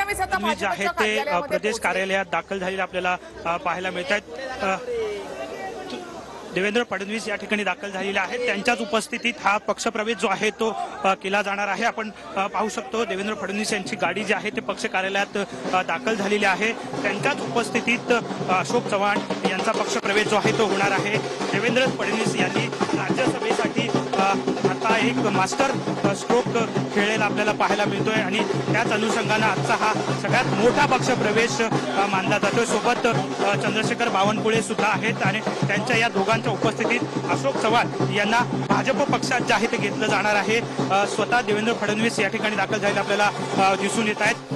फडणवीस आता जे आहे ते प्रदेश कार्यालयात दाखल झालेले आपल्याला पाहायला मिळत आहेत। देवेंद्र फडणवीस या ठिकाणी दाखल झालेले आहेत, त्यांच्याच उपस्थितीत हा पक्षप्रवेश जो आहे तो केला जाणार आहे। आपण पाहू शकतो देवेंद्र फडणवीस यांची गाडी जी आहे ते पक्ष कार्यालयात दाखल झालेली आहे, त्यांच्याच उपस्थितीत अशोक चव्हाण यांचा पक्षप्रवेश जो आहे तो होणार आहे। देवेंद्र फडणवीस यांनी राज्यसभेसाठी आता एक मास्टर स्ट्रोक खेळलेला आपल्याला पाहायला मिळतोय आणि त्याच अनुषंगाने आजचा हा सगळ्यात मोठा पक्षप्रवेश मानला जातोय। सोबत चंद्रशेखर बावनकुळे सुद्धा आहेत आणि त्यांच्या या दोघांच्या उपस्थितीत अशोक चव्हाण यांना भाजप पक्षात जे आहे ते घेतलं जाणार आहे। स्वतः देवेंद्र फडणवीस या ठिकाणी दाखल झालेले आपल्याला दिसून येत आहेत।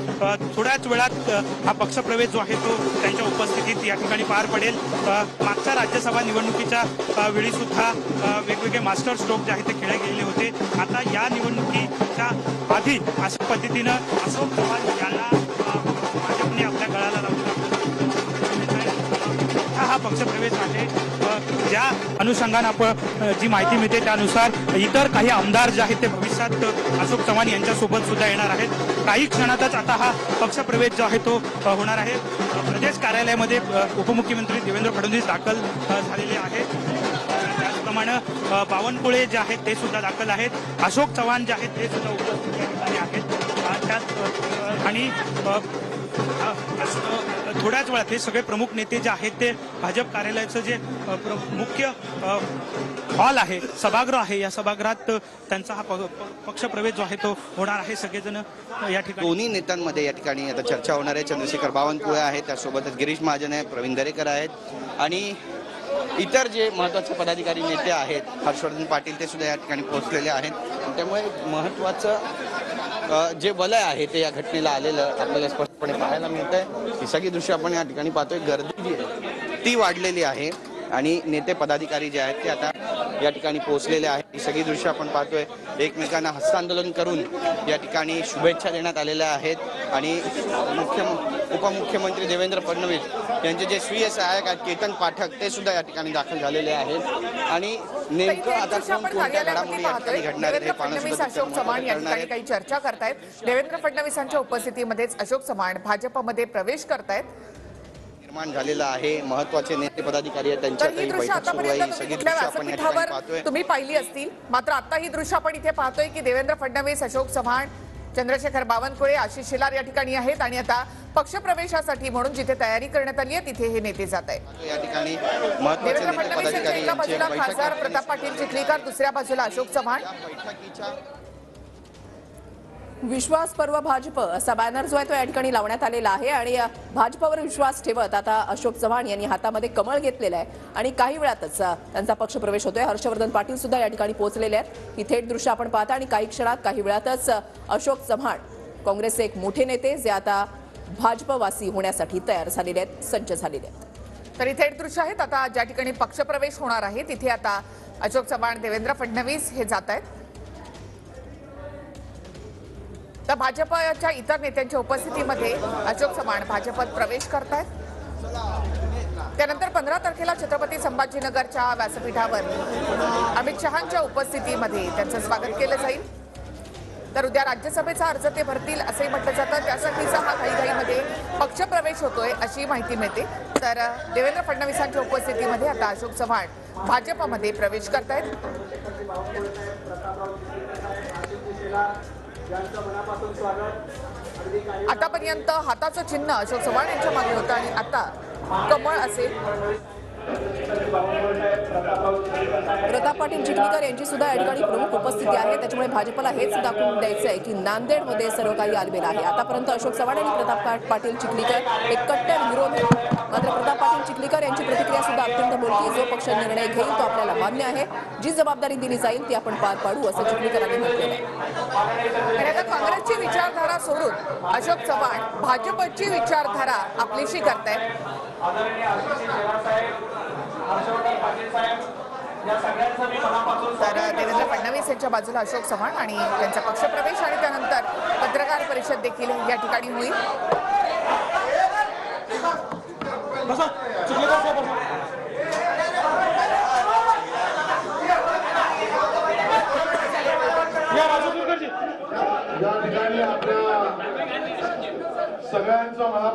थोड्याच वेळात हा पक्षप्रवेश जो आहे तो त्यांच्या उपस्थितीत या ठिकाणी पार पडेल। मागच्या राज्यसभा निवडणुकीच्या वेळी सुद्धा वेगवेगळे मास्टर स्ट्रोक जे आहे ते खेळले गेलेले होते। आता या निवडणुकीच्या आधी अशा पद्धतीनं अशोक चव्हाण यांना भाजपने आपल्या गळाला लावला हा पक्षप्रवेश आहे। ज्या अनुषंगाने आपण जी माहिती मिळते त्यानुसार इतर काही आमदार जे आहेत ते भविष्यात अशोक चव्हाण यांच्यासोबत सुद्धा येणार आहेत। काही क्षणातच आता हा पक्षप्रवेश जो आहे तो होणार आहे। प्रदेश कार्यालयामध्ये उपमुख्यमंत्री देवेंद्र फडणवीस दाखल झालेले आहेत, त्याचप्रमाणे बावनकुळे जे आहेत ते सुद्धा दाखल आहेत, अशोक चव्हाण जे आहेत ते सुद्धा उपस्थित आहेत। त्यात आणि थोड्याच वेळात हे सगळे प्रमुख नेते जे आहेत ते भाजप कार्यालयाचं जे मुख्य हॉल आहे, सभागृह आहे, या सभागृहात त्यांचा हा पक्षप्रवेश जो आहे तो होणार आहे। सगळेजण या ठिकाणी दोन्ही नेत्यांमध्ये या ठिकाणी आता चर्चा होणार आहे। चंद्रशेखर बावनकुळे आहेत, त्यासोबतच गिरीश महाजन आहे, प्रवीण दरेकर आहेत आणि इतर जे महत्त्वाचे पदाधिकारी नेते आहेत, हर्षवर्धन पाटील ते सुद्धा या ठिकाणी पोहोचलेले आहेत। त्यामुळे महत्त्वाचं जे वलय आहे ते या घटनेला आलेलं आपल्याला स्पष्टपणे पाहायला मिळत आहे। ही सगळी दृश्य आपण या ठिकाणी पाहतोय, गर्दी जी आहे ती वाढलेली आहे आणि नेते पदाधिकारी जे आहेत ते आता या ठिकाणी पोहोचलेले आहेत। ही सगळी दृश्य आपण पाहतोय, एकमेकांना हस्तांदोलन करून या ठिकाणी शुभेच्छा देण्यात आलेल्या आहेत आणि उपमुख्यमंत्री देवेंद्र फडणवीस यांचे जे स्वीय सहाय्यक आहेत केतन पाठक ते सुद्धा या ठिकाणी दाखल झालेले आहेत आणि नेमकं आता कोणत्या घडामोडी या ठिकाणी घडणार आहेत हे पाहण्यासाठी अशोक चव्हाण या ठिकाणी काही चर्चा करतायत। देवेंद्र फडणवीसांच्या उपस्थितीमध्येच अशोक चव्हाण भाजपमध्ये प्रवेश करतायत निर्माण झालेला आहे। महत्त्वाचे नेते पदाधिकारी आहेत, त्यांच्या काही बैठक सुरू आहे। ही सगळी दृश्य आपण या ठिकाणी पाहतोय, तुम्ही पाहिली असतील, मात्र आता ही दृश्य आपण इथे पाहतोय की देवेंद्र फडणवीस, अशोक चव्हाण, चंद्रशेखर बावनकुळे, आशिष शेलार या ठिकाणी आहेत आणि आता पक्षप्रवेशासाठी म्हणून जिथे तयारी करण्यात आली आहे तिथे हे नेते जात आहेत। या ठिकाणी महत्त्वाचे नेते पदाधिकारी एका बाजूला खासदार प्रताप पाटील चिखलीकर, दुसऱ्या बाजूला अशोक चव्हाण। विश्वास पर्व भाजप असा बॅनर जो आहे तो या ठिकाणी लावण्यात आलेला आहे आणि भाजपवर विश्वास ठेवत आता अशोक चव्हाण यांनी हातामध्ये कमळ घेतलेलं आहे आणि काही वेळातच त्यांचा पक्षप्रवेश होतोय। हर्षवर्धन पाटील सुद्धा या ठिकाणी पोहोचलेले आहेत। ही थेट दृश्य आपण पाहता आणि काही क्षणात काही वेळातच अशोक चव्हाण काँग्रेसचे एक मोठे नेते जे आता भाजपवासी होण्यासाठी तयार झालेले आहेत, सज्ज झालेले आहेत। तरी थेट दृश्य आहेत आता ज्या ठिकाणी पक्षप्रवेश होणार आहे तिथे आता अशोक चव्हाण, देवेंद्र फडणवीस हे जात आहेत। तर भाजपच्या इतर नेत्यांच्या उपस्थितीमध्ये अशोक चव्हाण भाजपात प्रवेश करतायत। त्यानंतर 15 तारखेला छत्रपती संभाजीनगरच्या व्यासपीठावर अमित शहांच्या उपस्थितीमध्ये त्यांचं स्वागत केलं जाईल। तर उद्या राज्यसभेचा अर्ज ते भरतील असे म्हटलं जातं, त्यासाठीचा हा घाईघाईमध्ये पक्षप्रवेश होतोय अशी माहिती मिळते। तर देवेंद्र फडणवीसांच्या उपस्थितीमध्ये आता अशोक चव्हाण भाजपमध्ये प्रवेश करतायत। आतापर्यंत हाताचं चिन्ह अशोक चव्हाण यांच्या मागे होतं आणि आता कमळ असेल। प्रताप पाटील चिखलीकर यांची सुद्धा या ठिकाणी प्रमुख उपस्थिती आहे, त्याच्यामुळे भाजपला हेच दाखवून द्यायचं आहे की नांदेडमध्ये सर्व काही आलबेल आहे। आतापर्यंत अशोक चव्हाण आणि प्रताप पाटील चिखलीकर एक कट्टर विरोध आहेत, मात्र प्रताप पाटील चिखलीकर यांची प्रतिक्रिया सुद्धा अत्यंत बोलकी, जो पक्ष निर्णय घेईल तो आपल्याला मान्य आहे, जी जबाबदारी दिली जाईल ती आपण पार पाडू असं चिखलीकरांनी म्हटलेलं आहे। आता काँग्रेसची विचारधारा सोडून अशोक चव्हाण भाजपची विचारधारा आपलीशी करतायत। तर देवेंद्र फडणवीस यांच्या बाजूला अशोक चव्हाण आणि त्यांचा पक्षप्रवेश आणि त्यानंतर पत्रकार परिषद देखील या ठिकाणी होईल। सगळ्यांचा मला